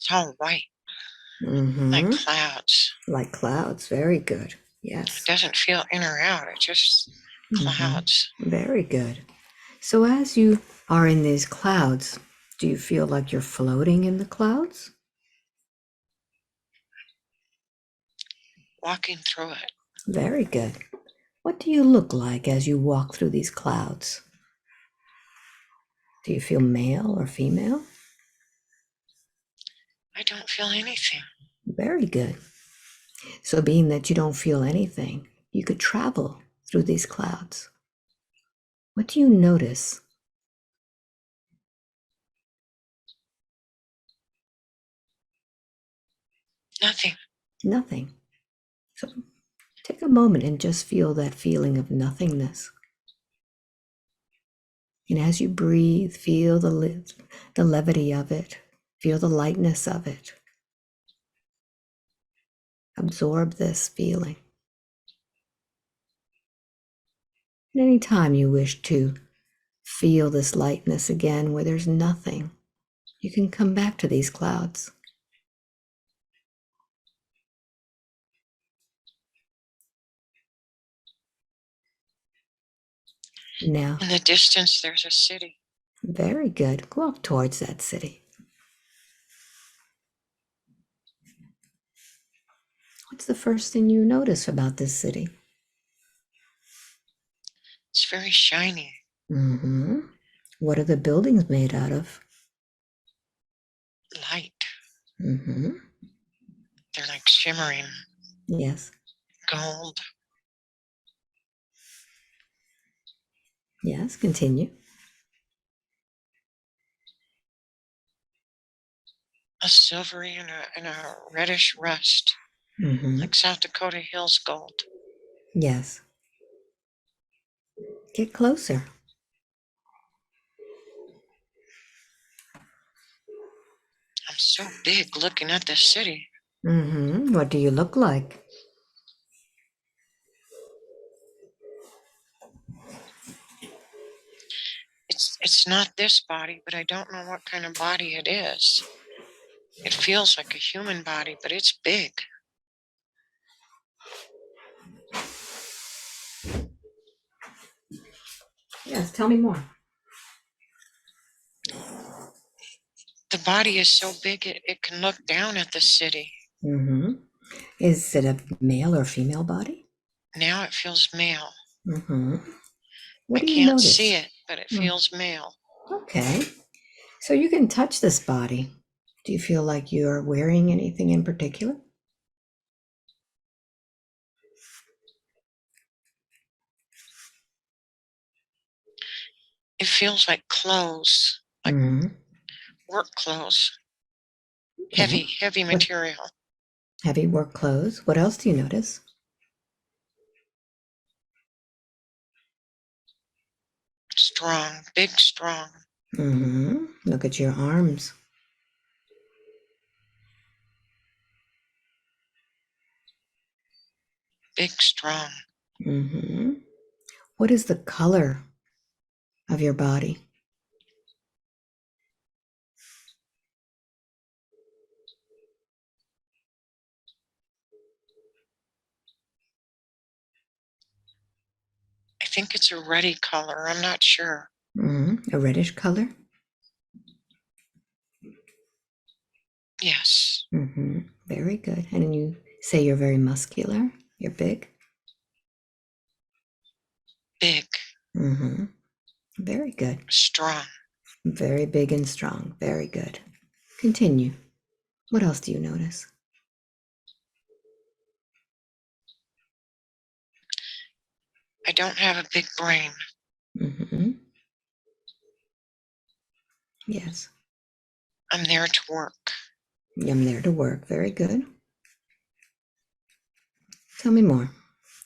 It's all white, like Mm-hmm. clouds. Like clouds. Very good. It Yes. doesn't feel in or out, it's just Mm-hmm. clouds. Very good. So as you are in these clouds, do you feel like you're floating in the clouds? Walking through it. Very good. What do you look like as you walk through these clouds? Do you feel male or female? I don't feel anything. Very good. So, being that you don't feel anything, you could travel through these clouds. What do you notice? Nothing. Nothing. So, take a moment and just feel that feeling of nothingness. And as you breathe, feel the levity of it, feel the lightness of it. Absorb this feeling. And anytime you wish to feel this lightness again where there's nothing, you can come back to these clouds. Now, In the distance, there's a city. very good. Walk towards that city. What's the first thing you notice about this city? It's very shiny. Mm-hmm. What are the buildings made out of? Light. Mm-hmm. They're like shimmering Yes. gold. Yes. Continue. A silvery and a reddish rust, Mm-hmm. like South Dakota Hills gold. Yes. Get closer. I'm so big looking at this city. Mm-hmm. What do you look like? It's not this body, but I don't know what kind of body it is. It feels like a human body, but it's big. Yes. Tell me more. The body is so big it can look down at the city. Mm-hmm. Is it a male or female body? Now it feels male. Mm-hmm. I What do you can't see notice? it, but it Mm. feels male. Okay. So you can touch this body. Do you feel like you're wearing anything in particular? It feels like clothes, like Mm-hmm. work clothes. Okay. Heavy What material. heavy work clothes? What else do you notice? Strong, big, strong, Mm-hmm. Look at your arms. big, strong. Mm-hmm. What is the color of your body? I think it's a ruddy color. I'm not sure. Mm-hmm. A reddish color? Yes, Mm-hmm. Very good. And you say you're very muscular. You're big. big, Mm-hmm. Very good. strong. Very big and strong. Very good. Continue. What else do you notice? I don't have a big brain. Mm-hmm. Yes. I'm there to work. I'm there to work. Very good. Tell me more.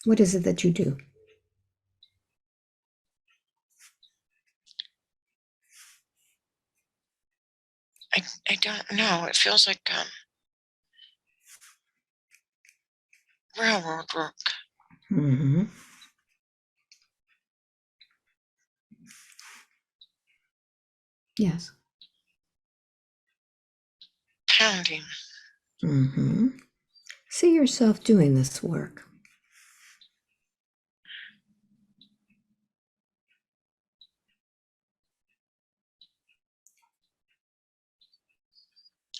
What is it that you do? I don't know. It feels like railroad work. Mm-hmm. Yes. pounding. Mm-hmm. See yourself doing this work.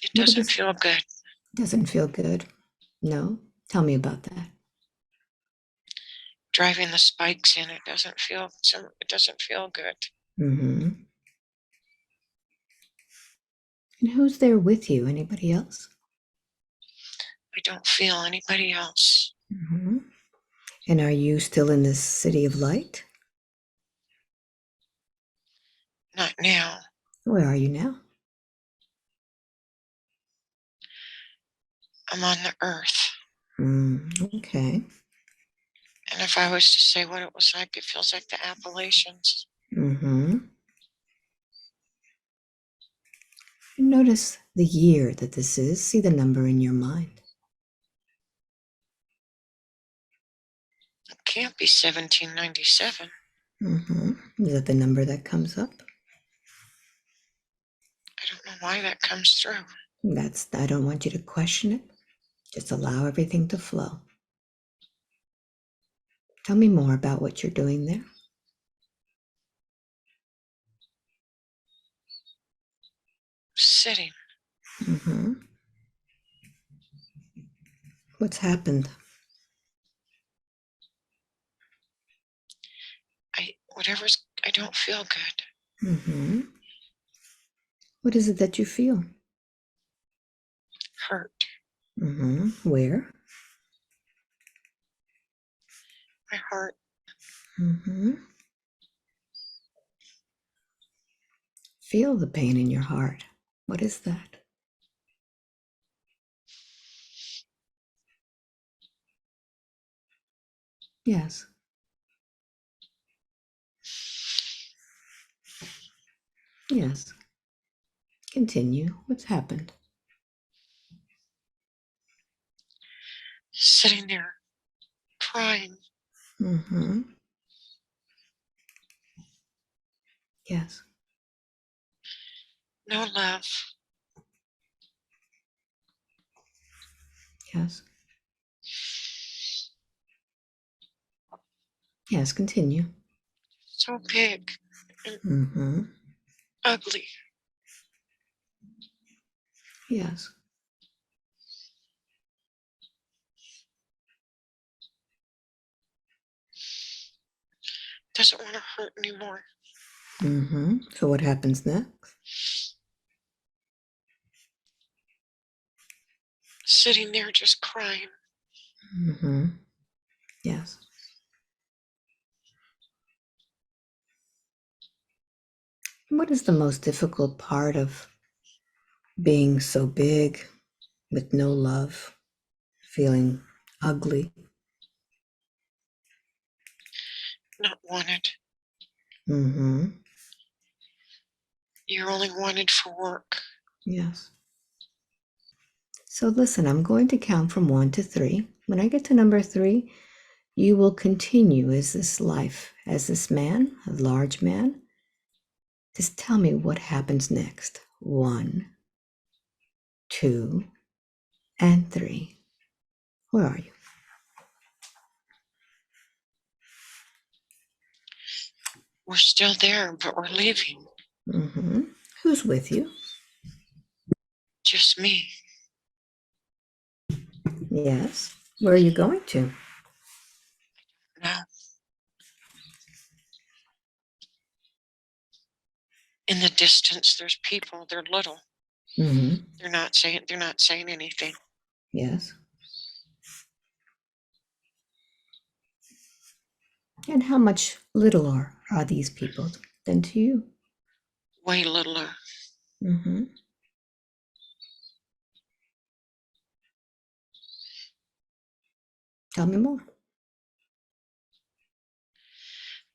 It What doesn't is feel good. doesn't feel good? No? Tell me about that. Driving the spikes in, it doesn't feel good. Mm-hmm. And who's there with you? Anybody else? I don't feel anybody else. Mm-hmm. And are you still in this city of light? Not now. Where are you now? I'm on the earth. Okay. And if I was to say what it was like, it feels like the Appalachians. Mm-hmm. Notice the year that this is. See the number in your mind. It can't be 1797. Mm-hmm. Is that the number that comes up? I don't know why that comes through. I don't want you to question it. Just allow everything to flow. Tell me more about what you're doing there. Sitting. Mm-hmm. What's happened? I don't feel good. Mm-hmm. What is it that you feel? Hurt. Mm-hmm. Where? My heart. Mm-hmm. Feel the pain in your heart. What is that? Yes. Yes. Continue. What's happened? Sitting there, crying. Mm-hmm. Yes. No love. Yes. Yes. Continue. So big and Mm-hmm. ugly. Yes. Doesn't want to hurt anymore. Mm-hmm. So what happens next? Sitting there just crying. Mm-hmm. Yes. What is the most difficult part of being so big with no love, feeling ugly? Not wanted. Mm-hmm. You're only wanted for work. Yes. So listen, I'm going to count from 1 to 3. When I get to number 3, you will continue as this life, as this man, a large man. Just tell me what happens next. 1, 2, and 3. Where are you? We're still there, but we're leaving. Mm-hmm. Who's with you? Just me. Yes. Where are you going to? Now, in the distance, there's people. They're little. Mm-hmm. They're not saying anything. Yes. And how much littler are these people than to you? Way littler. Mm-hmm. Tell me more.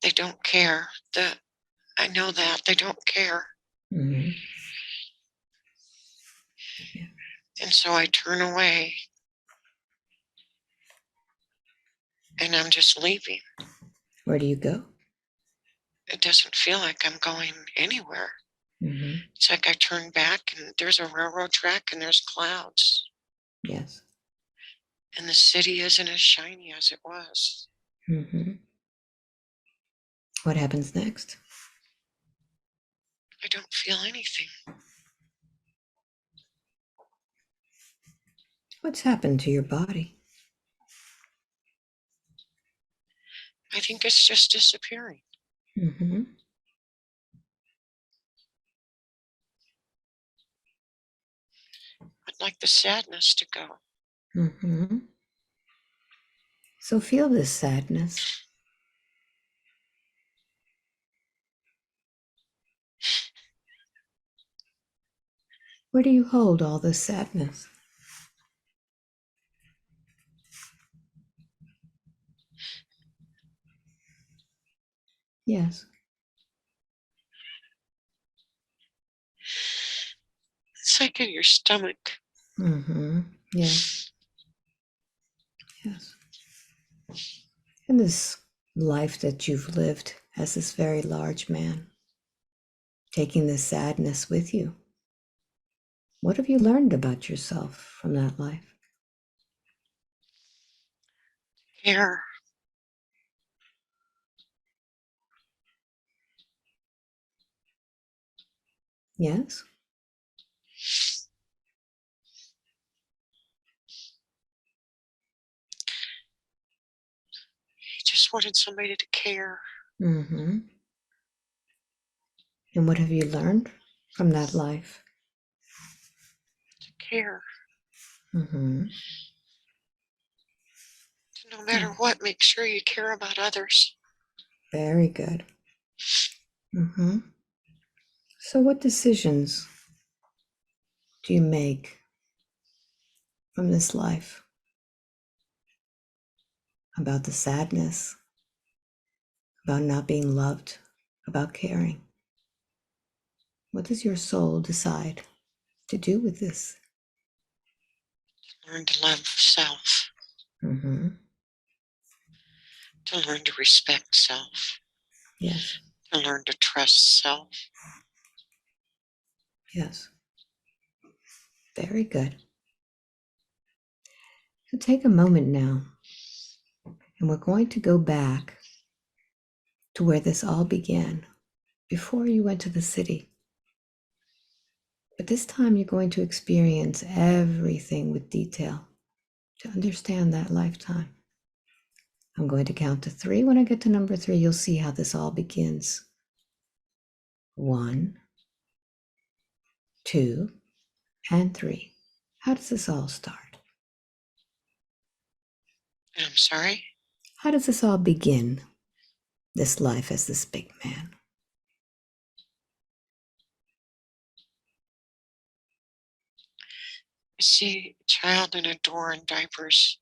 They don't care. I know that. They don't care. Mm-hmm. And so I turn away and I'm just leaving. Where do you go? It doesn't feel like I'm going anywhere. Mm-hmm. It's like I turn back and there's a railroad track and there's clouds. Yes. And the city isn't as shiny as it was. Mm-hmm. What happens next? I don't feel anything. What's happened to your body? I think it's just disappearing. Mm-hmm. I'd like the sadness to go. Mm-hmm. So feel this sadness. Where do you hold all this sadness? Yes. It's like in your stomach. Mm-hmm. Yes. Yes. And this life that you've lived as this very large man, taking this sadness with you. What have you learned about yourself from that life? Care. Yes? I just wanted somebody to care. Mm-hmm. And what have you learned from that life? To care. Mm-hmm. No matter what, make sure you care about others. Very good. Mm-hmm. So what decisions do you make from this life about the sadness, about not being loved, about caring? What does your soul decide to do with this? Learn to love self. Mm-hmm. To learn to respect self. Yes. To learn to trust self. Yes. Very good. So take a moment now, and we're going to go back to where this all began, before you went to the city. But this time you're going to experience everything with detail to understand that lifetime. I'm going to count to 3. When I get to number 3, you'll see how this all begins. 1, 2, and 3. How does this all start? And I'm sorry? How does this all begin, this life as this big man? I see a child in a door in diapers.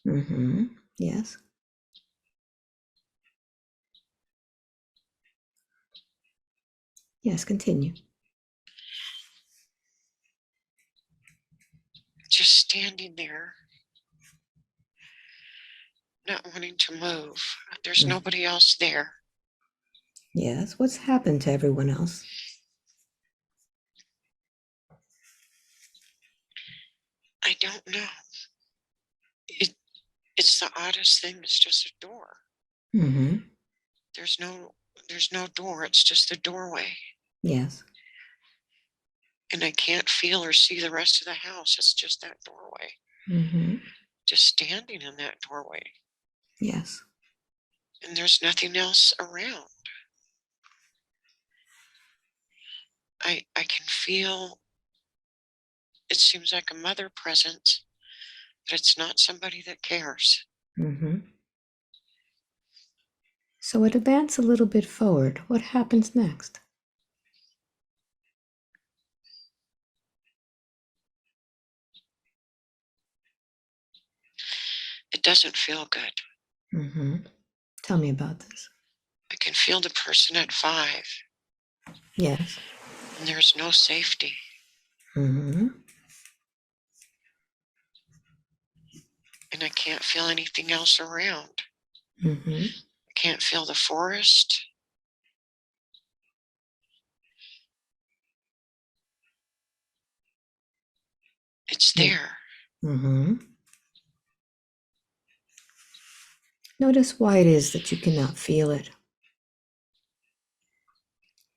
Mm-hmm. Yes. Yes, continue. Just standing there, not wanting to move. There's Mm. nobody else there. Yes. What's happened to everyone else? I don't know. It, it's the oddest thing. It's just a door. Mm-hmm. There's no door. It's just the doorway. Yes. And I can't feel or see the rest of the house. It's just that doorway. Mm-hmm. Just standing in that doorway. Yes. And there's nothing else around. I can feel, it seems like a mother presence, but it's not somebody that cares. Mm-hmm. So advance a little bit forward. What happens next? It doesn't feel good. Mm-hmm. Tell me about this. I can feel the person at 5, Yes. and there's no safety. Mm-hmm. And I can't feel anything else around. Mm-hmm. I can't feel the forest. It's there. Mm-hmm. Notice why it is that you cannot feel it.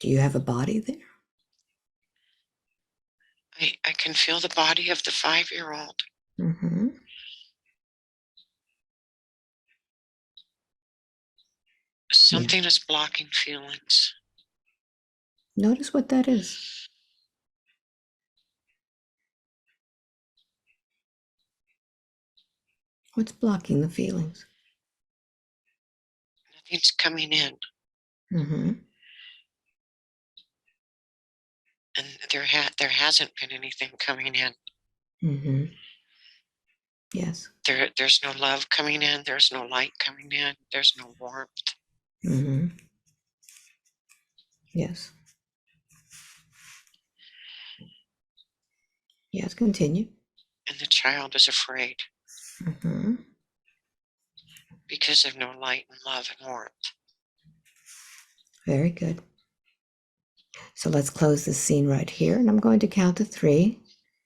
Do you have a body there? I can feel the body of the 5-year-old. Mm-hmm. Yeah. Something is blocking feelings. Notice what that is. What's blocking the feelings? Nothing's coming in. Mm-hmm. And there hasn't been anything coming in. Mm-hmm. Yes. There's no love coming in. There's no light coming in. There's no warmth. Mm-hmm. Yes. Yes, continue. And the child is afraid Mm-hmm. because of no light and love and warmth. Very good. So let's close this scene right here, and I'm going to count to 3.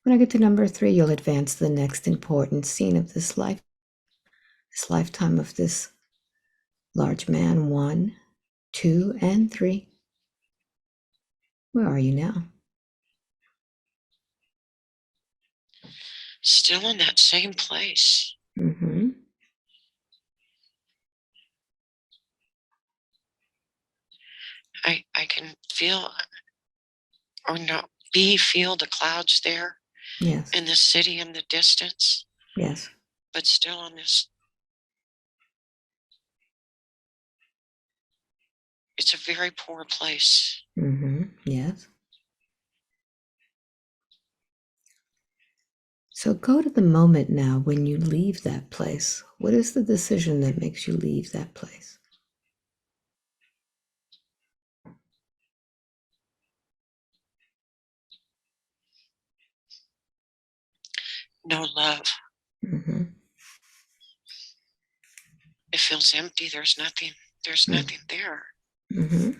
When I get to number 3, you'll advance to the next important scene of this lifetime of this large man. 1, 2, and 3. Where are you now? Still in that same place. Mm-hmm. I can feel or no feel the clouds there Yes. and the city in the distance, Yes. but still on this. It's a very poor place. Mm-hmm. Yes. So go to the moment now when you leave that place. What is the decision that makes you leave that place? No love. Mm-hmm. It feels empty. There's nothing. There's nothing there. Mm-hmm.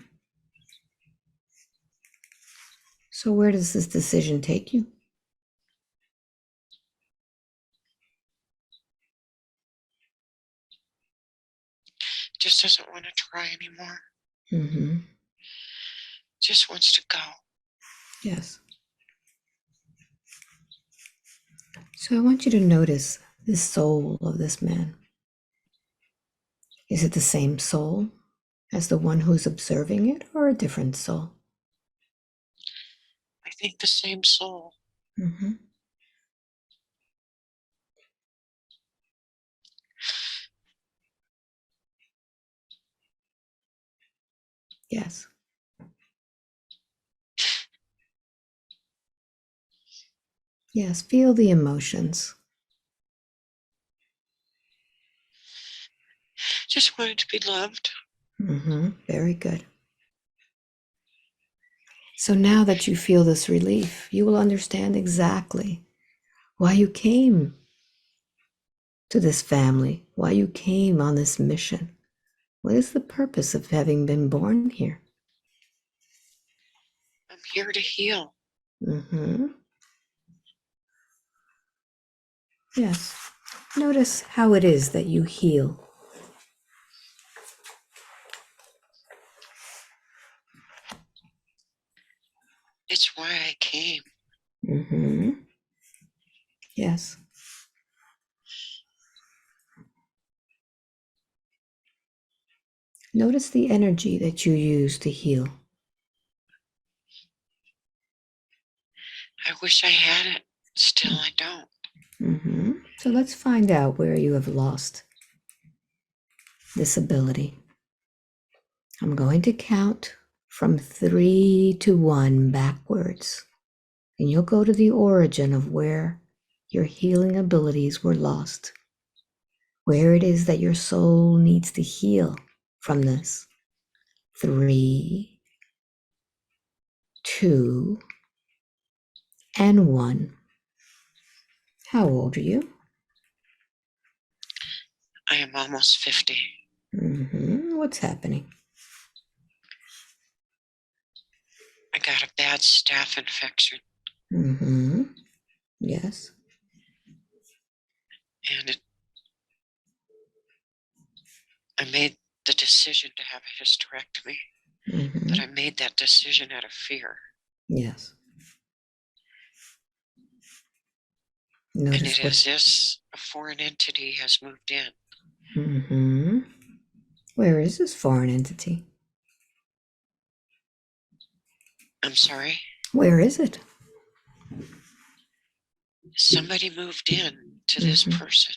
So where does this decision take you? Just doesn't want to try anymore. Mm-hmm. Just wants to go. Yes. So I want you to notice the soul of this man. Is it the same soul as the one who's observing it, or a different soul? I think the same soul. Mm-hmm. Yes. Yes, feel the emotions. Just wanted to be loved. Mm-hmm. Very good. So now that you feel this relief, you will understand exactly why you came to this family, why you came on this mission. What is the purpose of having been born here? I'm here to heal. Mm-hmm. Yes. Notice how it is that you heal. It's why I came. Mm-hmm. Yes. Notice the energy that you use to heal. I wish I had it. Still, I don't. Mm-hmm. So let's find out where you have lost this ability. I'm going to count from 3 to 1 backwards, and you'll go to the origin of where your healing abilities were lost, where it is that your soul needs to heal from this. 3, 2, and 1. How old are you? I am almost 50. What's happening? I got a bad staph infection. Yes. And I made the decision to have a hysterectomy, but I made that decision out of fear. Yes. And Notice it what. is as if a foreign entity has moved in. Where is this foreign entity? I'm sorry? Where is it? Somebody moved in to this person,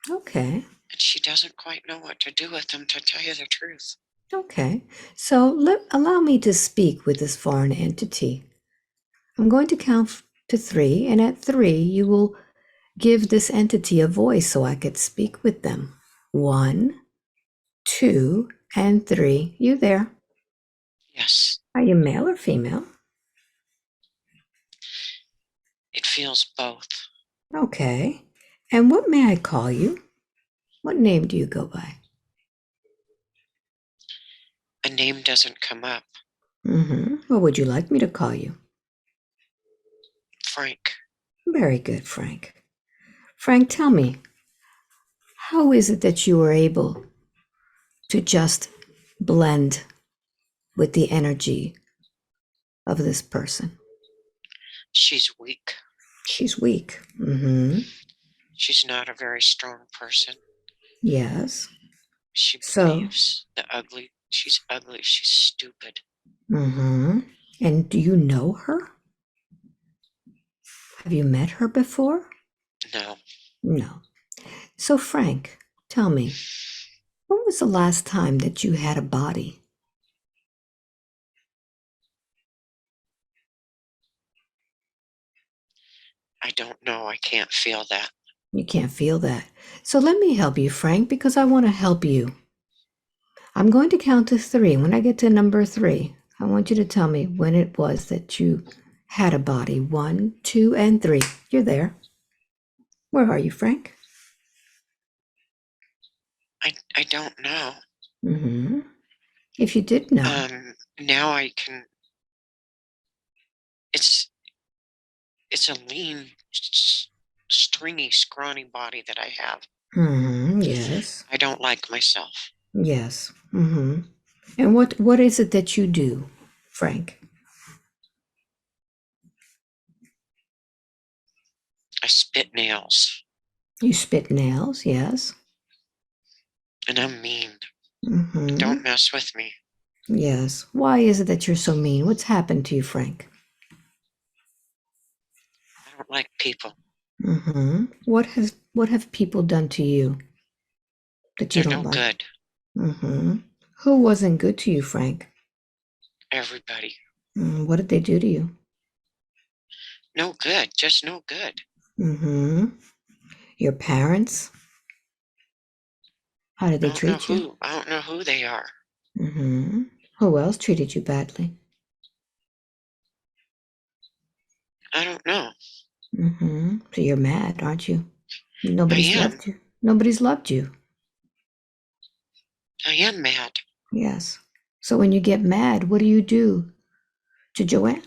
Okay. and she doesn't quite know what to do with them, to tell you the truth. Okay. So allow me to speak with this foreign entity. I'm going to count to 3, and at 3, you will give this entity a voice so I could speak with them. 1, 2, and 3. You there? Yes, Are you male or female? it feels both. Okay. And what may I call you? What name do you go by? A name doesn't come up. What would you like me to call you? Frank. Very good, Frank. Frank, tell me, how is it that you were able to just blend with the energy of this person? She's weak. She's weak. She's not a very strong person. Yes. She So, believes she's ugly, she's stupid. And do you know her? Have you met her before? No, No. So, Frank, tell me, when was the last time that you had a body? I don't know. I can't feel that. You can't feel that. So let me help you, Frank, because I want to help you. I'm going to count to 3. When I get to number 3, I want you to tell me when it was that you had a body. 1, 2, and 3. You're there. Where are you, Frank? I don't know. If you did know. Now I can. It's a lean, stringy, scrawny body that I have. Yes. I don't like myself. Yes. And what is it that you do, Frank? I spit nails, You spit nails, yes. and I'm mean. Mm-hmm. Don't mess with me. Yes. Why is it that you're so mean? What's happened to you, Frank? I don't like people. What have people done to you that you They're don't no like? good. Who wasn't good to you, Frank? Everybody. What did they do to you? No good. Just no good. Your parents? How did I they don't know treat you? who. I don't know who they are. Who else treated you badly? I don't know. So you're mad, aren't you? I Nobody's am. loved you. Nobody's loved you. I am mad. Yes. So when you get mad, what do you do to Joanne?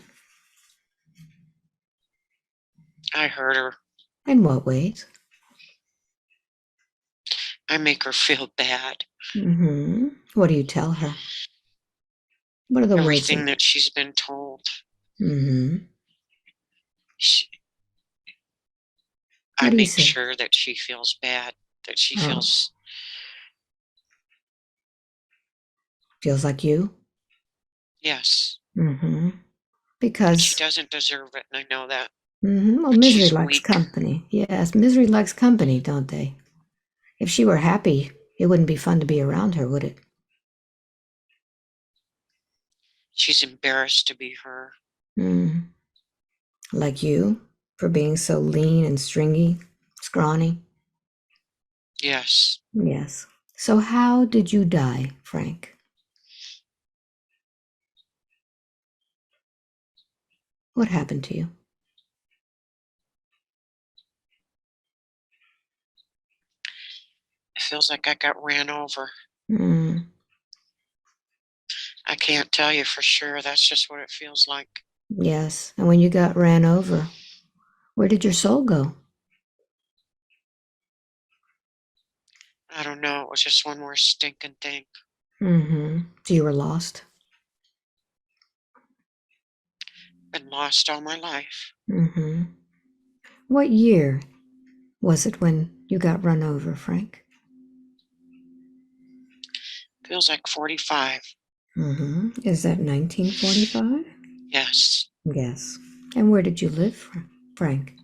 I hurt her. In what ways? I make her feel bad. What do you tell her? What are the words Everything that? that she's been told. Mm-hmm. She, I What do you make say? sure that she feels bad. That she Oh, feels. feels like you? Yes. Mm-hmm. And she Because, doesn't deserve it, and I know that. well, But misery she's likes weak. company. Yes, misery likes company, don't they? If she were happy, it wouldn't be fun to be around her, would it? She's embarrassed to be her. Mm. Like you, for being so lean and stringy, scrawny? Yes. Yes. So how did you die, Frank? What happened to you? It feels like I got ran over. Mm. I can't tell you for sure. That's just what it feels like. Yes. And when you got ran over, where did your soul go? I don't know. It was just one more stinking thing. So you were lost? Been lost all my life. What year was it when you got run over, Frank? Feels like 45. Is that 1945? Yes. Yes. And where did you live, Frank?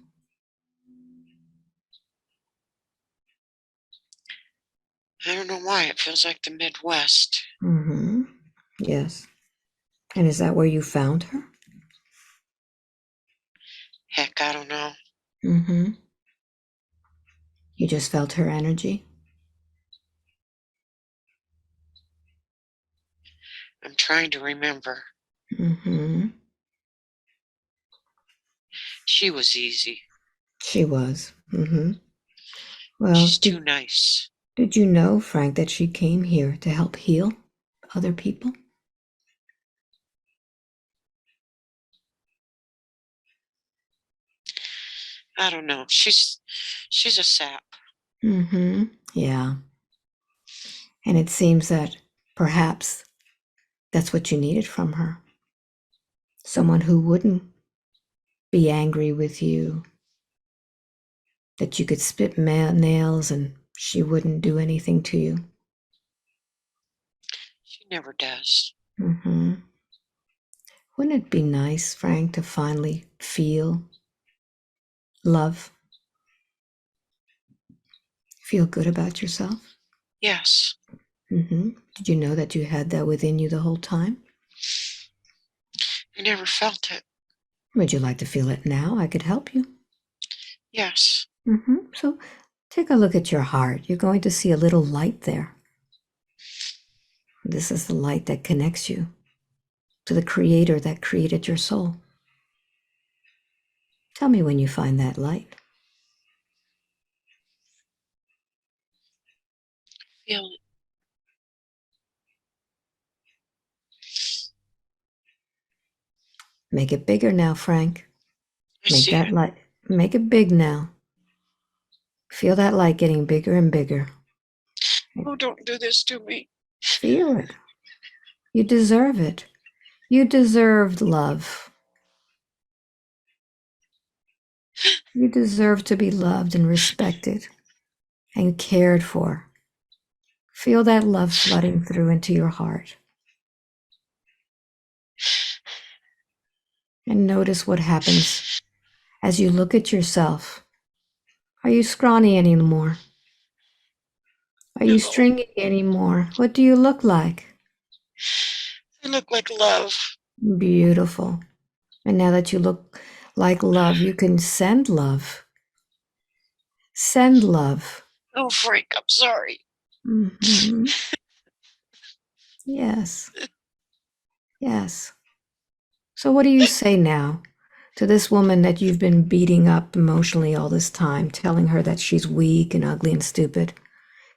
I don't know why. It feels like the Midwest. Yes. And is that where you found her? Heck, I don't know. You just felt her energy? I'm trying to remember. She was easy. She was. Well, She's too nice. did you know, Frank, that she came here to help heal other people? I don't know. She's a sap. Yeah. And it seems that perhaps that's what you needed from her. Someone who wouldn't be angry with you, that you could spit nails and she wouldn't do anything to you. She never does. Wouldn't it be nice, Frank, to finally feel love? Feel good about yourself? Yes. Did you know that you had that within you the whole time? I never felt it. Would you like to feel it now? I could help you. Yes. So take a look at your heart. You're going to see a little light there. This is the light that connects you to the Creator that created your soul. Tell me when you find that light. Feel it. Make it bigger now, Frank. I Make see that it. light, make it big now. Feel that light getting bigger and bigger. Oh, don't do this to me. Feel it. You deserve it. You deserved love. You deserve to be loved and respected and cared for. Feel that love flooding through into your heart. And notice what happens as you look at yourself. Are you scrawny anymore? Are you No. stringy anymore? What do you look like? I look like love. Beautiful. And now that you look like love, you can send love. Send love. Oh, Frank, I'm sorry. Yes. Yes. So what do you say now to this woman that you've been beating up emotionally all this time, telling her that she's weak and ugly and stupid?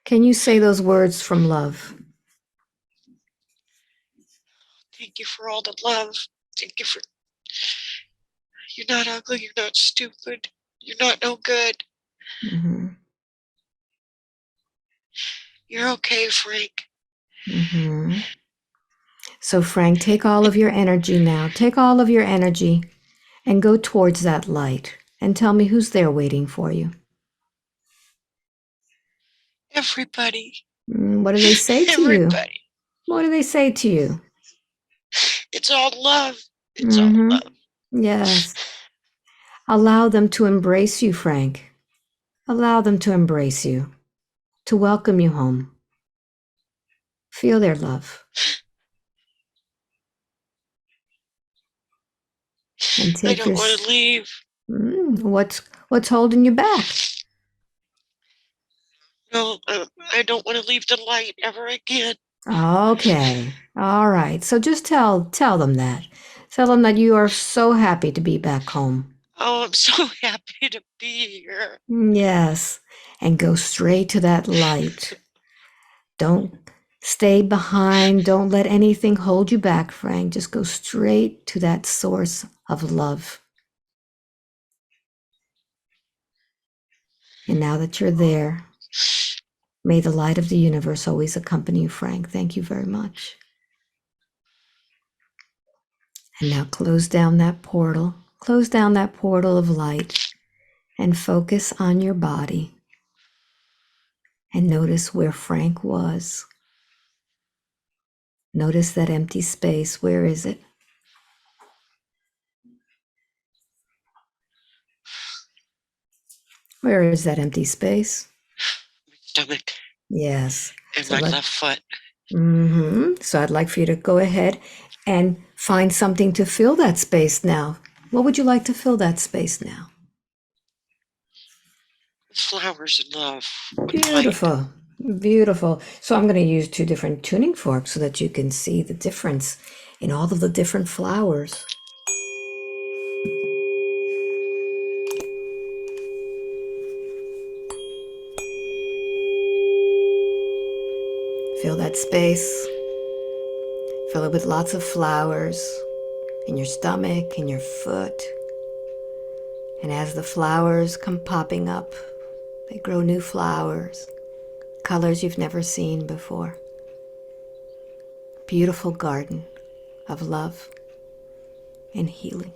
Can you say those words from love? Thank you for all the love. Thank you for. You're not ugly. You're not stupid. You're not no good. You're okay, Frank. So, Frank, take all of your energy now. Take all of your energy and go towards that light and tell me who's there waiting for you. Everybody. What do they say to you? Everybody. What do they say to you? It's all love. It's all love. Yes. Allow them to embrace you, Frank. Allow them to embrace you, to welcome you home. Feel their love. And I take don't your. want to leave. What's holding you back? No, I don't want to leave the light ever again. Okay. All right. So just tell them that. Tell them that you are so happy to be back home. Oh, I'm so happy to be here. Yes. And go straight to that light. Don't stay behind. Don't let anything hold you back, Frank. Just go straight to that source of love. And now that you're there, May the light of the universe always accompany you, Frank. Thank you very much. And now close down that portal. Close down that portal of light and focus on your body. And notice where Frank was. Notice that empty space. Where is it? Where is that empty space? My stomach Yes. and my left foot. So I'd like for you to go ahead and find something to fill that space now. What would you like to fill that space now? Flowers and love. Beautiful. Beautiful. So I'm going to use 2 different tuning forks so that you can see the difference in all of the different flowers. Fill that space. Fill it with lots of flowers in your stomach, in your foot. And as the flowers come popping up, they grow new flowers, colors you've never seen before. Beautiful garden of love and healing.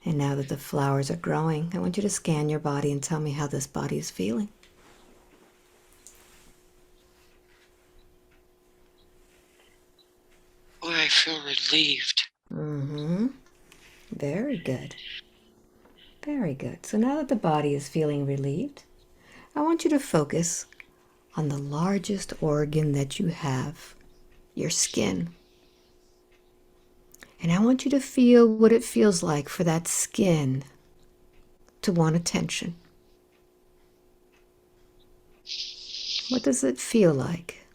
And now that the flowers are growing, I want you to scan your body and tell me how this body is feeling. Boy, I feel relieved. Very good. Very good. So now that the body is feeling relieved, I want you to focus on the largest organ that you have, your skin. And I want you to feel what it feels like for that skin to want attention. What does it feel like?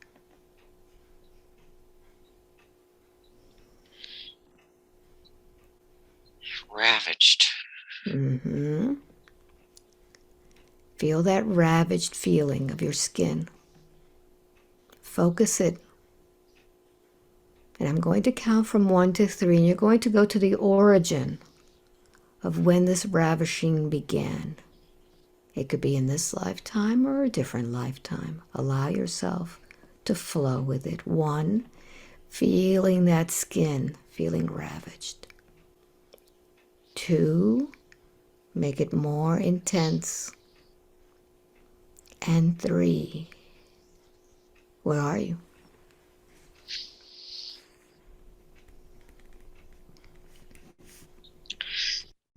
Ravaged. Feel that ravaged feeling of your skin. Focus it. And I'm going to count from 1 to 3, and you're going to go to the origin of when this ravishing began. It could be in this lifetime or a different lifetime. Allow yourself to flow with it. 1, feeling that skin, feeling ravaged. 2, make it more intense. And 3, where are you?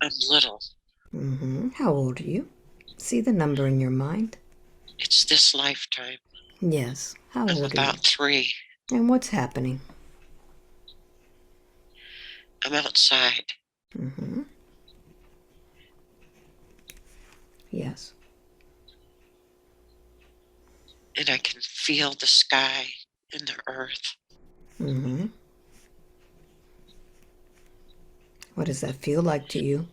I'm little. How old are you? See the number in your mind. It's this lifetime. Yes. How I'm old are you? about 3. And what's happening? I'm outside. Yes. And I can feel the sky and the earth. What does that feel like to you?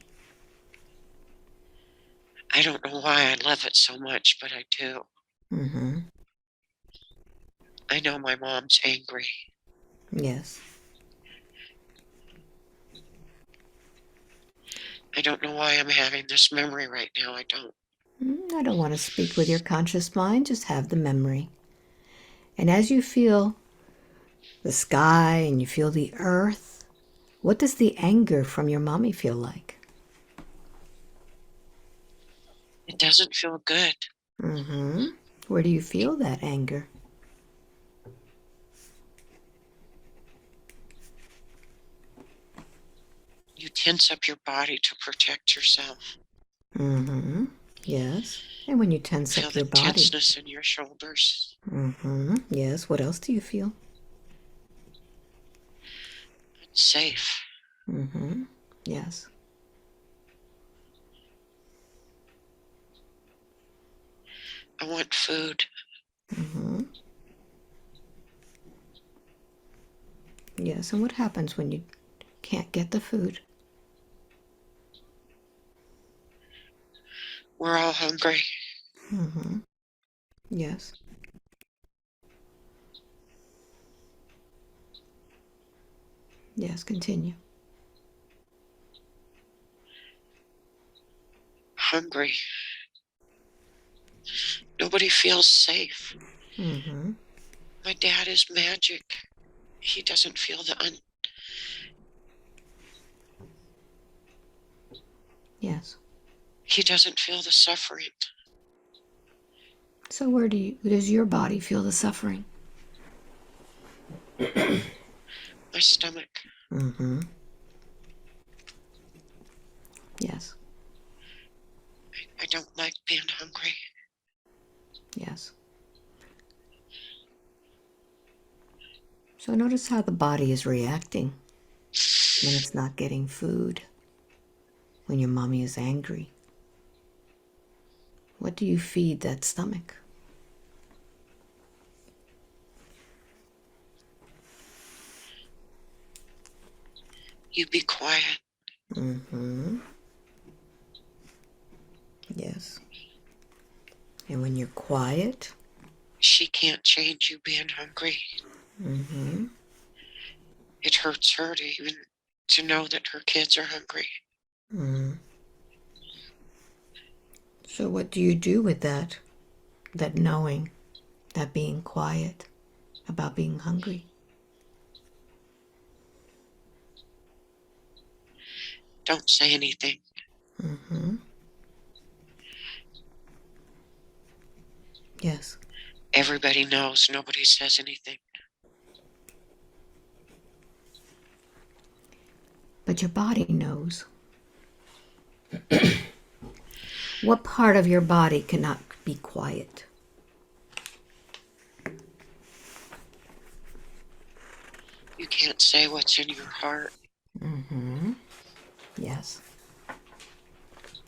I don't know why I love it so much, but I do. I know my mom's angry. Yes. I don't know why I'm having this memory right now. I don't. I don't want to speak with your conscious mind, just have the memory. And as you feel the sky and you feel the earth, what does the anger from your mommy feel like? It doesn't feel good. Where do you feel that anger? You tense up your body to protect yourself. Yes. And when you tense Feel up the your body. tenseness in your shoulders. Yes. What else do you feel? Safe. Yes. I want food. Yes. And what happens when you can't get the food? We're all hungry. Yes. Yes, continue. hungry. Nobody feels safe. Mm-hmm. My dad is magic. He doesn't feel Yes. he doesn't feel the suffering. So where does your body feel the suffering? My stomach. Mm-hmm. Yes. I don't like being hungry. Yes. So notice how the body is reacting when it's not getting food, when your mommy is angry. What do you feed that stomach? You be quiet. Mm-hmm. Yes. And when you're quiet, She can't change you being hungry. mm-hmm. It hurts her to know that her kids are hungry. Mm-hmm. So what do you do with that? That knowing, that being quiet about being hungry? Don't say anything. Mm-hmm. Yes. Everybody knows. Nobody says anything. But your body knows. What part of your body cannot be quiet? You can't say what's in your heart. Mm-hmm. Yes.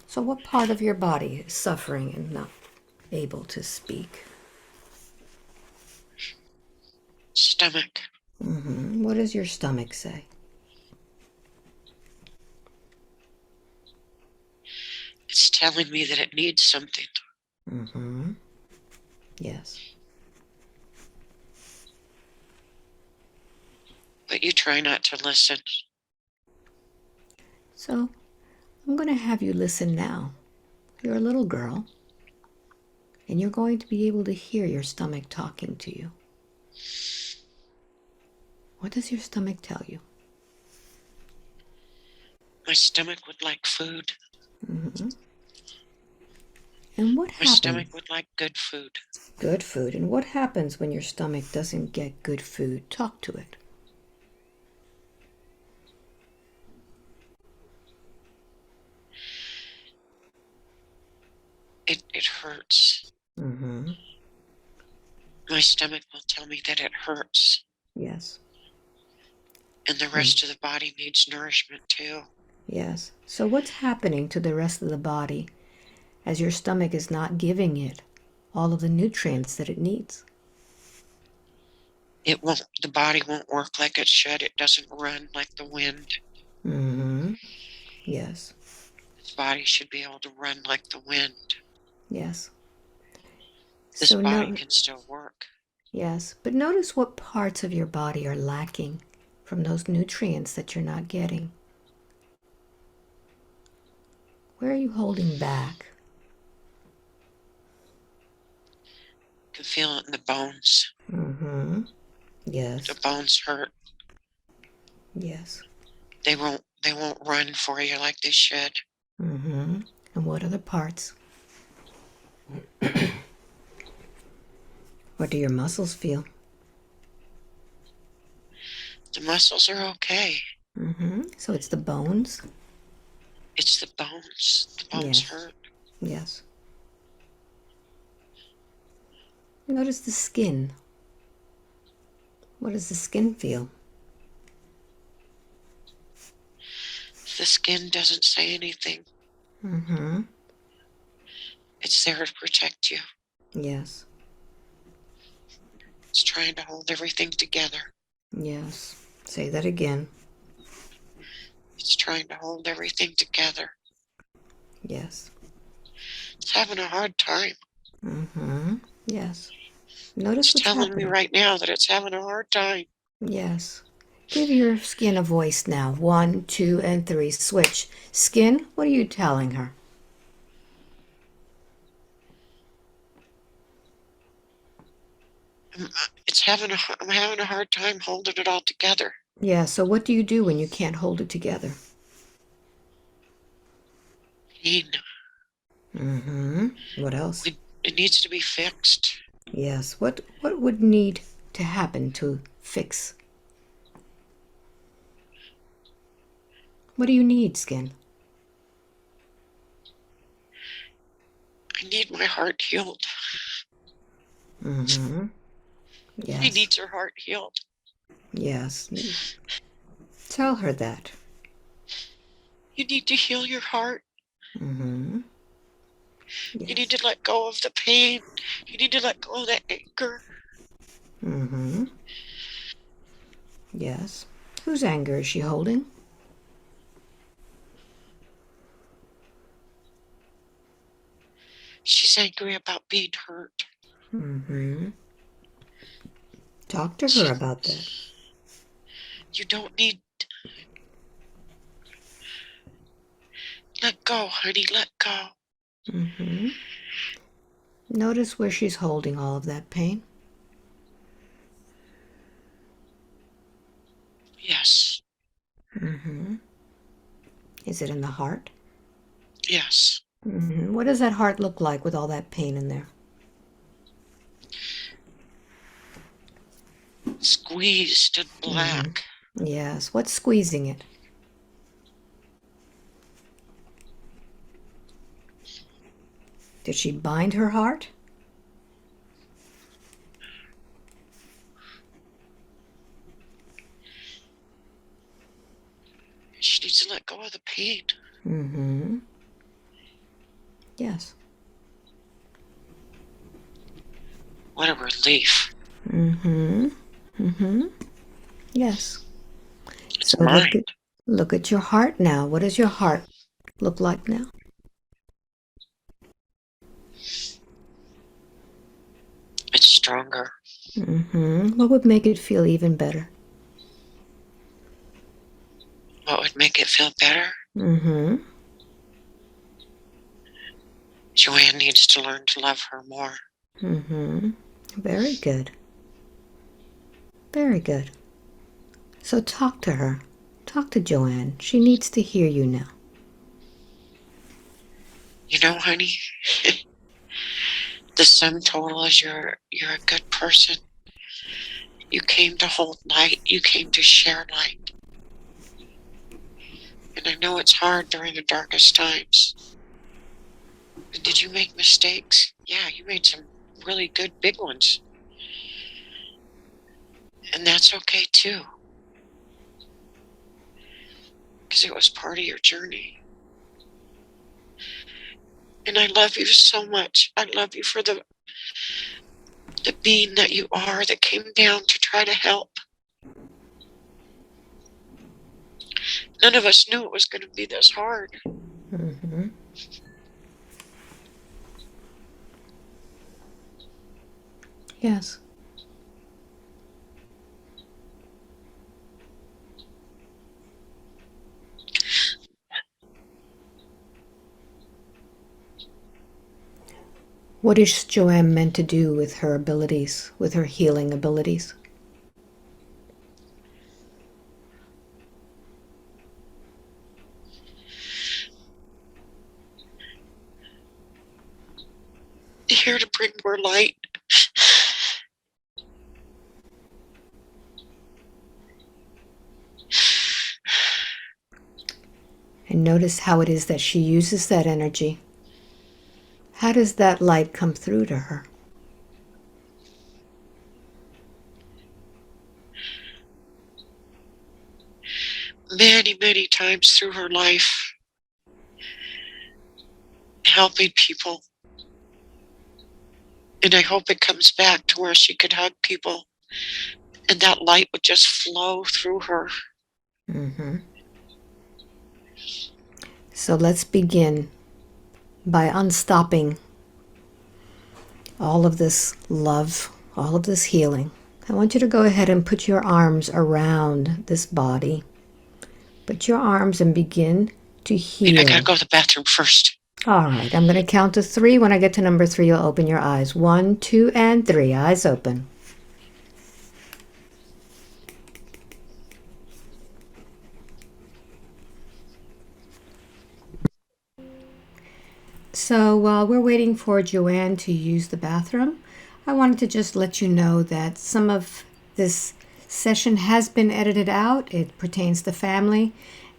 So what part of your body is suffering and not able to speak? Stomach. Mm-hmm. What does your stomach say? It's telling me that it needs something. Mm-hmm. Yes. But you try not to listen. So I'm going to have you listen now. You're a little girl, and you're going to be able to hear your stomach talking to you. What does your stomach tell you? My stomach would like food. Mm-hmm. And what My happens? stomach would like good food. Good food. And what happens when your stomach doesn't get good food? Talk to it. It hurts. Mm-hmm. My stomach will tell me that it hurts. Yes. And the rest of the body needs nourishment too. Yes. So what's happening to the rest of the body as your stomach is not giving it all of the nutrients that it needs? The body won't work like it should. It doesn't run like the wind. Mm-hmm. Yes. This body should be able to run like the wind. Yes. This So body no, can still work. yes, but notice what parts of your body are lacking from those nutrients that you're not getting. Where are you holding back? You can feel it in the bones. Mm-hmm. The Yes. bones hurt. Yes. They won't run for you like they should. Mm-hmm. And what other parts? What do your muscles feel? The muscles are okay. Mm-hmm. So it's the bones? It's the bones. The bones Yes. hurt. Yes. Notice the skin. What does the skin feel? The skin doesn't say anything. Mm-hmm. It's there to protect you. Yes. It's trying to hold everything together. Yes. Say that again. It's trying to hold everything together. Yes. It's having a hard time. Mm-hmm. Yes. Notice It's what's telling me happening. right now that it's having a hard time. Yes. Give your skin a voice now. 1, 2, and 3. Switch. Skin, what are you telling her? I'm having a hard time holding it all together. Yeah, so what do you do when you can't hold it together? Pain. What else? It needs to be fixed. Yes, what would need to happen to fix? What do you need, Skin? I need my heart healed. She Yes, needs her heart healed. yes. Tell her that. You need to heal your heart. You need Yes. to let go of the pain. You need to let go of that anger. Yes. Whose anger is she holding? She's angry about being hurt. Talk to her about that. You don't need. Let go, honey. Let go. Notice where she's holding all of that pain. Yes. Is it in the heart? Yes. What does that heart look like with all that pain in there? Squeezed and black. Yes. What's squeezing it? Did she bind her heart? She needs to let go of the pain. Yes. What a relief. Yes. It's So mine. look at your heart now. What does your heart look like now? It's stronger. What would make it feel even better? What would make it feel better? Joanne needs to learn to love her more. Very good. Very good. So talk to her. Talk to Joanne. She needs to hear you now. You know, honey, the sum total is you're a good person. You came to hold light. You came to share light. And I know it's hard during the darkest times. And did you make mistakes? Yeah, you made some really good big ones. And that's okay too. Because it was part of your journey. And I love you so much. I love you for the being that you are, that came down to try to help. None of us knew it was going to be this hard. Yes. What is Joanne meant to do with her abilities, with her healing abilities? Here to bring more light. And notice how it is that she uses that energy. How does that light come through to her? Many, many times through her life, helping people. And I hope it comes back to where she could hug people and that light would just flow through her. So let's begin by unstopping all of this love, all of this healing. I want you to go ahead and put your arms around this body. Put your arms and begin to heal. Wait, I gotta go to the bathroom first. All right, I'm going to count to 3. When I get to number 3, you'll open your eyes. 1, 2, and 3. Eyes open. So while we're waiting for Joanne to use the bathroom, I wanted to just let you know that some of this session has been edited out. It pertains to family,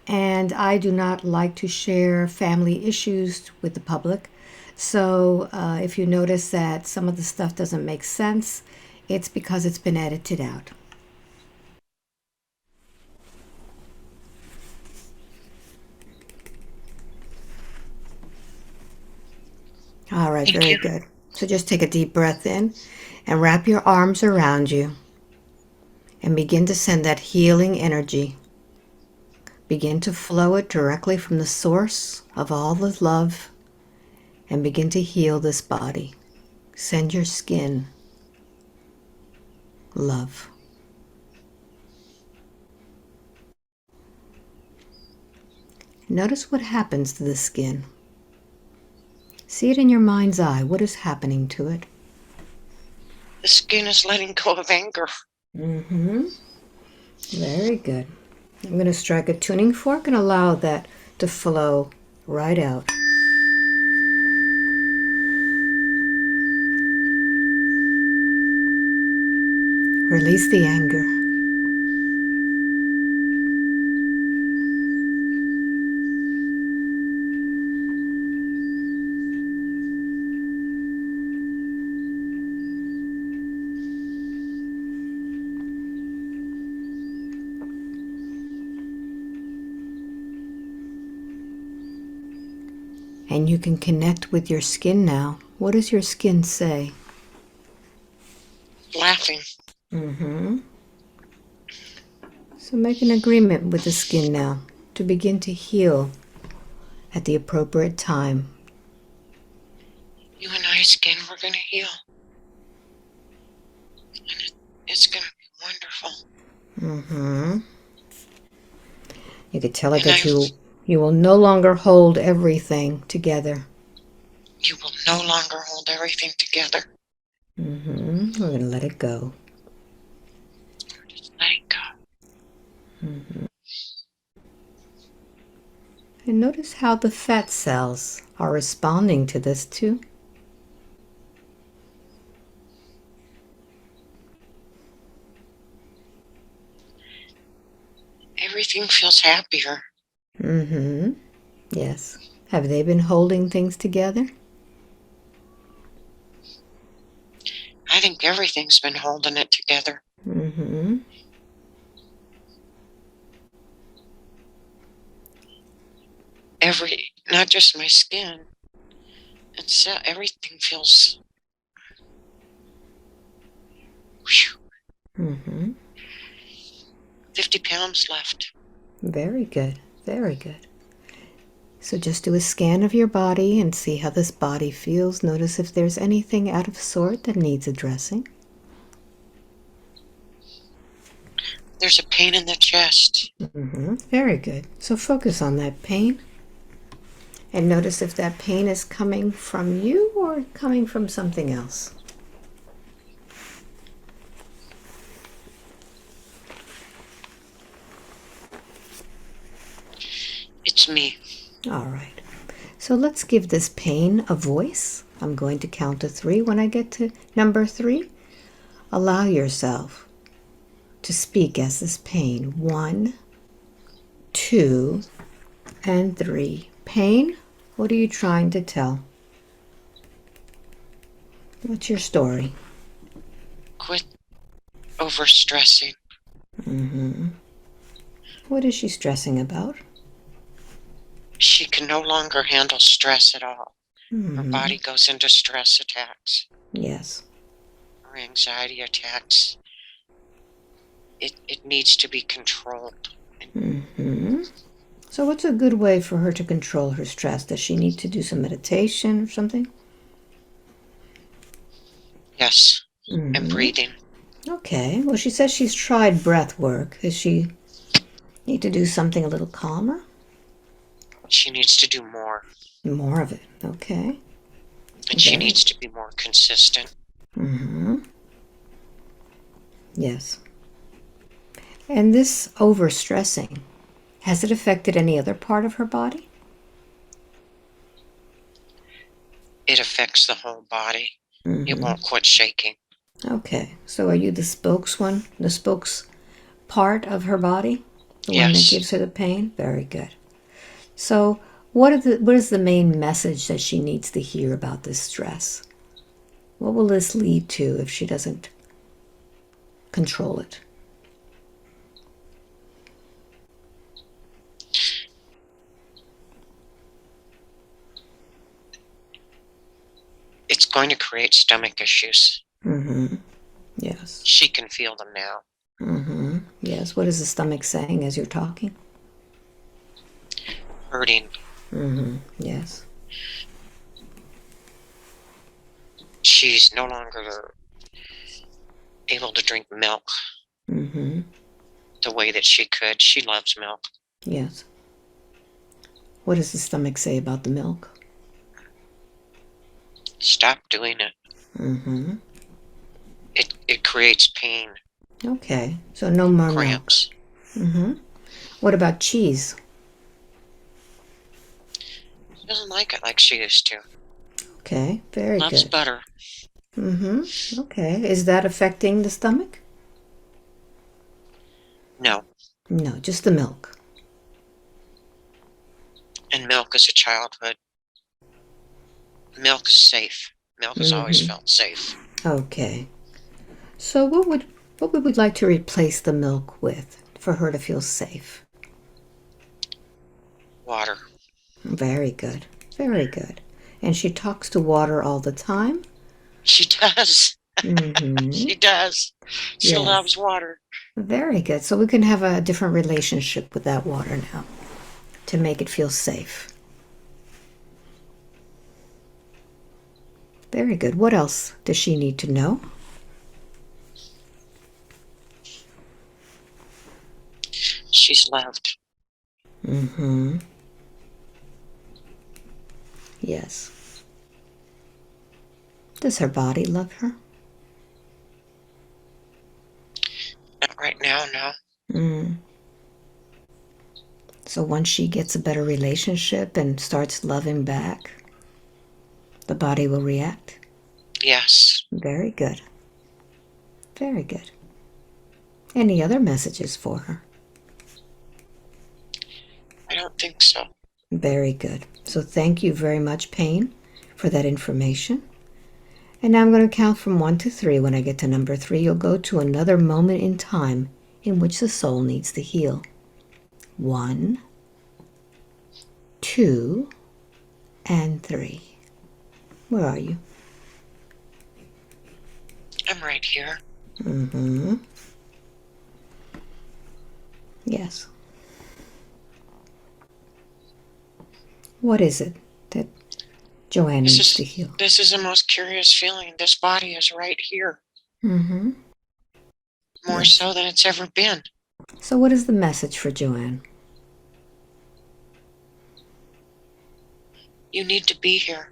and I do not like to share family issues with the public. So if you notice that some of the stuff doesn't make sense, it's because it's been edited out. All right, Thank very you. good. So just take a deep breath in and wrap your arms around you and begin to send that healing energy. Begin to flow it directly from the source of all the love and begin to heal this body. Send your skin love. Notice what happens to the skin. See it in your mind's eye. What is happening to it? The skin is letting go of anger. Mm-hmm. Very good. I'm going to strike a tuning fork and allow that to flow right out. Release the anger. And you can connect with your skin now. What does your skin say? Laughing. Mm-hmm. So make an agreement with the skin now to begin to heal at the appropriate time. You and I, skin, we're going to heal. And it's going to be wonderful. Mm-hmm. You could tell it And that you will no longer hold everything together. you will no longer hold everything together. Mm-hmm. We're going to let it go. Just let it go. Mm-hmm. And notice how the fat cells are responding to this too. Everything feels happier. Mm-hmm. Yes. Have they been holding things together? I think everything's been holding it together. Mm-hmm. Not just my skin. It's everything feels. Whew, Mm-hmm. 50 pounds left. Very good. Very good. So just do a scan of your body and see how this body feels. Notice if there's anything out of sort that needs addressing. There's a pain in the chest. Mm-hmm. Very good. So focus on that pain. And notice if that pain is coming from you or coming from something else. It's me. All right. So let's give this pain a voice. I'm going to count to 3. When I get to number 3, allow yourself to speak as this pain. 1, 2, and 3. Pain, what are you trying to tell? What's your story? Quit overstressing. Mm-hmm. What is she stressing about? She can no longer handle stress at all. Mm-hmm. Her body goes into stress attacks. Yes. Or anxiety attacks. It needs to be controlled. Mm-hmm. So what's a good way for her to control her stress? Does she need to do some meditation or something? Yes. Mm-hmm. And breathing. Okay. Well, she says she's tried breath work. Does she need to do something a little calmer? She needs to do more. More of it. Okay. And she needs to be more consistent. Mm-hmm. Yes. And this overstressing, has it affected any other part of her body? It affects the whole body. It Mm-hmm. won't quit shaking. Okay, so are you the spokes part of her body? The one that Yes. gives her the pain? Very good. So, what is the main message that she needs to hear about this stress? What will this lead to if she doesn't control it? It's going to create stomach issues. Mm-hmm. Yes. She can feel them now. Mm-hmm. Yes. What is the stomach saying as you're talking? Hurting. Mm-hmm. Yes. She's no longer able to drink milk Mm-hmm. the way that she could. She loves milk. Yes. What does the stomach say about the milk? Stop doing it. Mm-hmm. It creates pain, Okay. So no more milk. cramps. Mm-hmm. What about cheese? She doesn't like it like she used to. Okay. Very Loves good. butter. Mm-hmm. Okay. Is that affecting the stomach? No. No, just the milk. And milk is a childhood. Milk is safe. Milk has always Mm-hmm. felt safe. Okay. So what would we like to replace the milk with for her to feel safe? Water. Very good. Very good. And she talks to water all the time? She does. Mm-hmm. She does. She Yes. loves water. Very good. So we can have a different relationship with that water now to make it feel safe. Very good. What else does she need to know? She's loved. Mm-hmm. Yes. Does her body love her? Not right now, no. Mm. So once she gets a better relationship and starts loving back, the body will react? Yes. Very good. Very good. Any other messages for her? I don't think so. Very good. So thank you very much, Pain, for that information. And now I'm going to count from 1 to 3. When I get to number 3, you'll go to another moment in time in which the soul needs to heal. 1, 2, and 3. Where are you? I'm right here. Mm-hmm. Yes. What is it that Joanne needs to heal? This is the most curious feeling. This body is right here. Mm-hmm. More Yes. so than it's ever been. So what is the message for Joanne? You need to be here.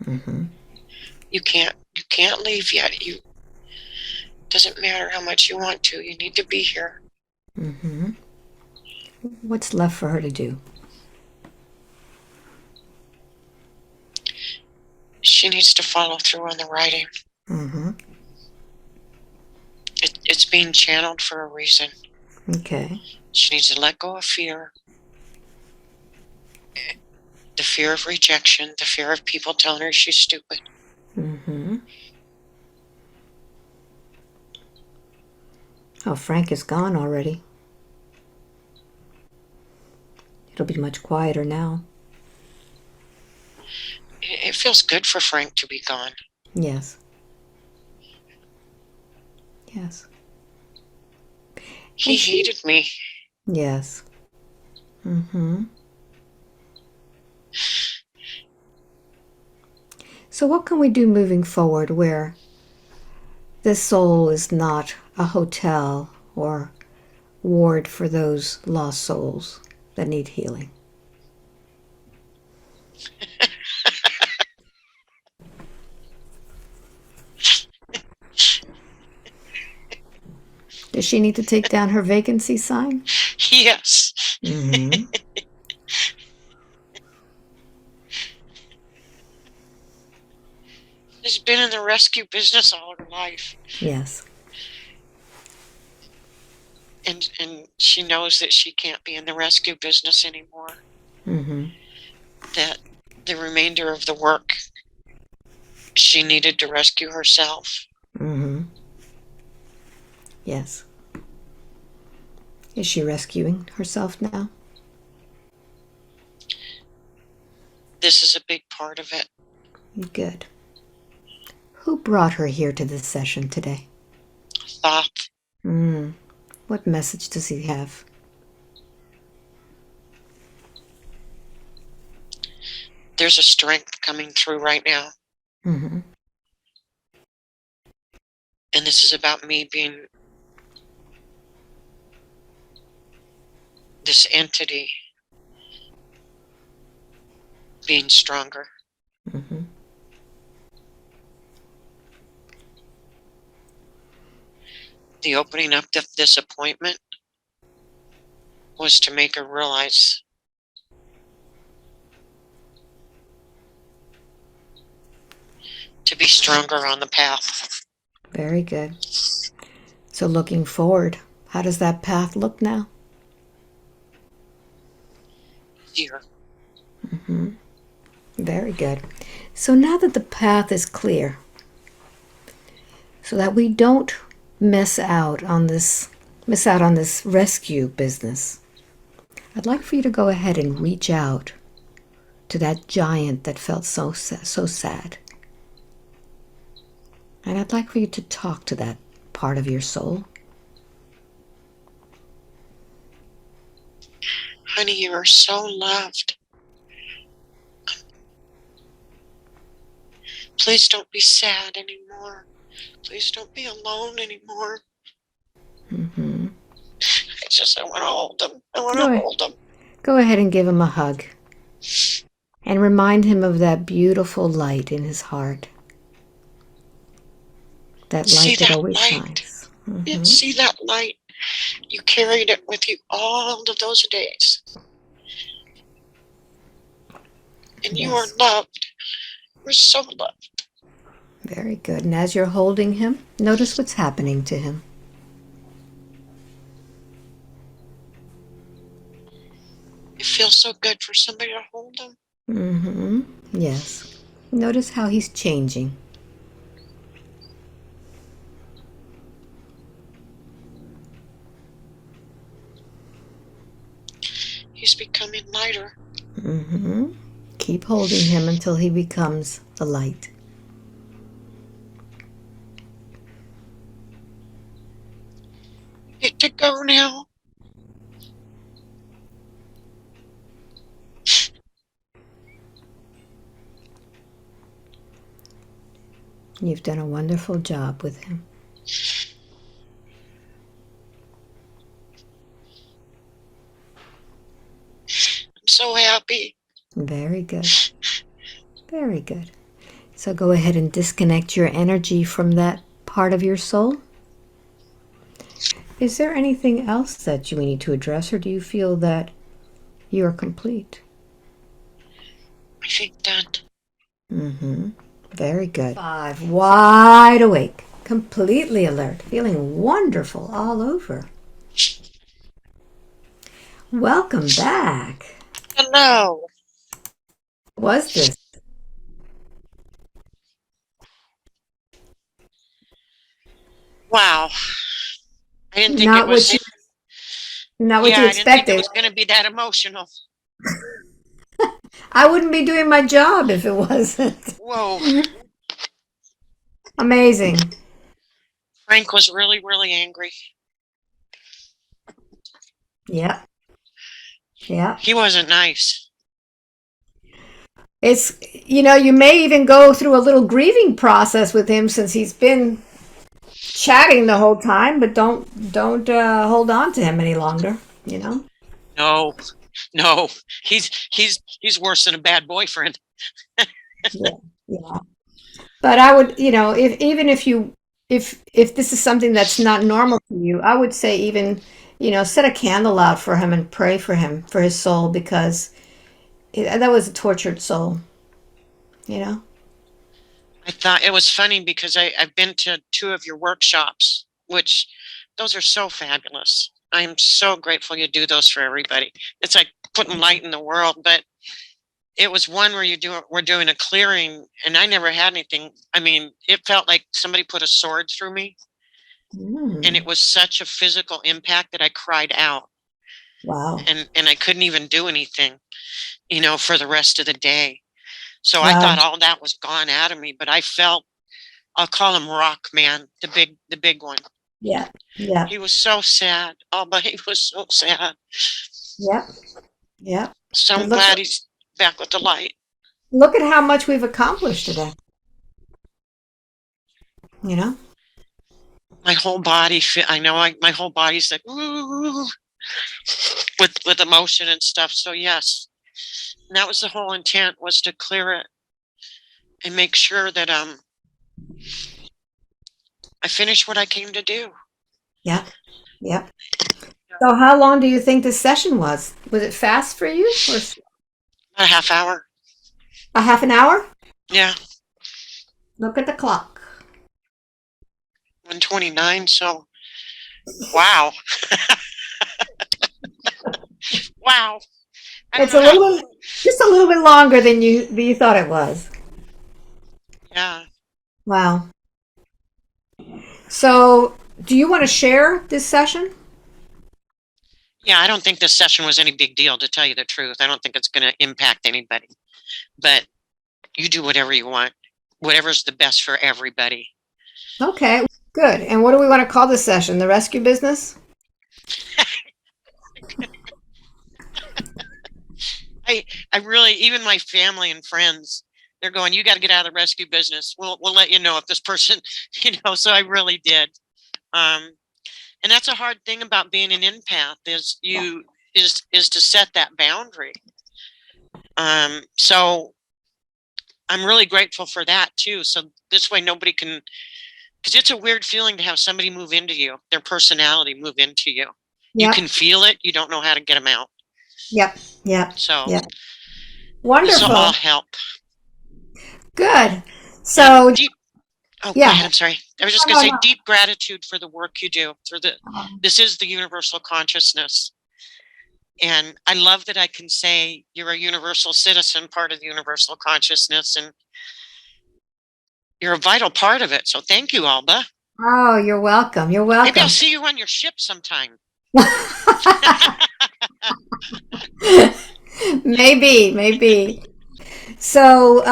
Mm-hmm. You can't leave yet. You doesn't matter how much you want to. You need to be here. Mm-hmm. What's left for her to do? She needs to follow through on the writing. Mm-hmm. It's being channeled for a reason. Okay. She needs to let go of fear. The fear of rejection, the fear of people telling her she's stupid. Mm-hmm. Oh, Frank is gone already. It'll be much quieter now. It feels good for Frank to be gone. Yes. Yes. He hated me. Yes. Mm-hmm. So what can we do moving forward where this soul is not a hotel or ward for those lost souls that need healing? Does she need to take down her vacancy sign? Yes. Mm-hmm. rescue business all her life. Yes. And she knows that she can't be in the rescue business anymore. Mm-hmm. That the remainder of the work she needed to rescue herself. Mm-hmm. Yes. Is she rescuing herself now? This is a big part of it. Good. Who brought her here to this session today? Thoth. What message does he have? There's a strength coming through right now. Mm-hmm. And this is about me being this entity being stronger. Mm-hmm. The opening up of this appointment was to make her realize to be stronger on the path. Very good. So looking forward, how does that path look now? Easier. Mm-hmm. Very good. So now that the path is clear, so that we don't miss out on this rescue business, I'd like for you to go ahead and reach out to that giant that felt so sad. And I'd like for you to talk to that part of your soul. Honey, you are so loved. Please don't be sad anymore. Please don't be alone anymore. Mm-hmm. I want to hold him. I want to hold him. Go ahead and give him a hug. And remind him of that beautiful light in his heart. That light that always shines. Mm-hmm. See that light? You carried it with you all of those days. And you are loved. We're so loved. Very good. And as you're holding him, notice what's happening to him. It feels so good for somebody to hold him. Mm-hmm. Yes. Notice how he's changing. He's becoming lighter. Mm-hmm. Keep holding him until he becomes the light. Get to go now. You've done a wonderful job with him. I'm so happy. Very good. Very good. So go ahead and disconnect your energy from that part of your soul. Is there anything else that you need to address, or do you feel that you are complete? I think done. Mm-hmm. Very good. 5, wide awake, completely alert, feeling wonderful all over. Welcome back. Hello. What was this? Wow. I didn't think Not it was. Not what you I didn't think it expected. was going to be that emotional. I wouldn't be doing my job if it wasn't. Whoa. Amazing. Frank was really, really angry. Yeah. Yeah. He wasn't nice. It's, you may even go through a little grieving process with him since he's been chatting the whole time, but don't hold on to him any longer, No. He's worse than a bad boyfriend. Yeah. But I would, if this is something that's not normal to you, I would say even, set a candle out for him and pray for him, for his soul, because that was a tortured soul, I thought it was funny because I've been to 2 of your workshops, which those are so fabulous. I am so grateful you do those for everybody. It's like putting light in the world, but it was one where we're doing a clearing, and I never had anything. I mean, it felt like somebody put a sword through me, and it Mm. was such a physical impact that I cried out, Wow. and I couldn't even do anything, for the rest of the day. So I Wow. thought all that was gone out of me, but I felt, I'll call him Rock Man, the big one. Yeah. Yeah. He was so sad. Oh, but he was so sad. Yeah. Yeah. So But I'm glad he's back with the light. look at how much we've accomplished today. You know? My whole body, I know, my whole body's like ooh, with emotion and stuff. So yes, and that was the whole intent, was to clear it and make sure that I finished what I came to do. Yeah. Yeah. So how long do you think the session was? Was it fast for you or A half hour. a half an hour? Yeah, Look at the clock. 129. So wow, wow. I don't It's know a how. little bit, just a little bit longer than you thought it was. Yeah, Wow. So, do you want to share this session? yeah. I don't think this session was any big deal, to tell you the truth. I don't think it's going to impact anybody. But you do whatever you want, whatever's the best for everybody. Okay, good. And what do we want to call this session? The rescue business? I really, even my family and friends, they're going, you got to get out of the rescue business. We'll let you know if this person, so I really did. Um, and that's a hard thing about being an empath, is to set that boundary. So I'm really grateful for that too. So this way nobody can, because it's a weird feeling to have somebody move into you, their personality move into you. You Yep, can feel it. You don't know how to get them out. yep, yep, So yep. this will all Wonderful. help. Good. And So, deep, oh, go yeah. ahead. I'm sorry. I was just No, going to no, say no. deep gratitude for the work you do. Um, This is the universal consciousness. And I love that I can say you're a universal citizen, part of the universal consciousness, and you're a vital part of it. So thank you, Alba. Oh, you're welcome. You're Maybe I'll welcome. see you on your ship sometime. Maybe, maybe. So,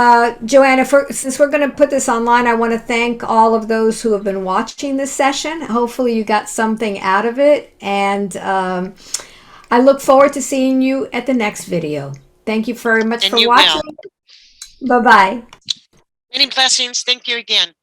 Joanna, since we're going to put this online, I want to thank all of those who have been watching this session. Hopefully, you got something out of it. And I look forward to seeing you at the next video. Thank you very much And for you watching. will. Bye bye. Many blessings. Thank you again.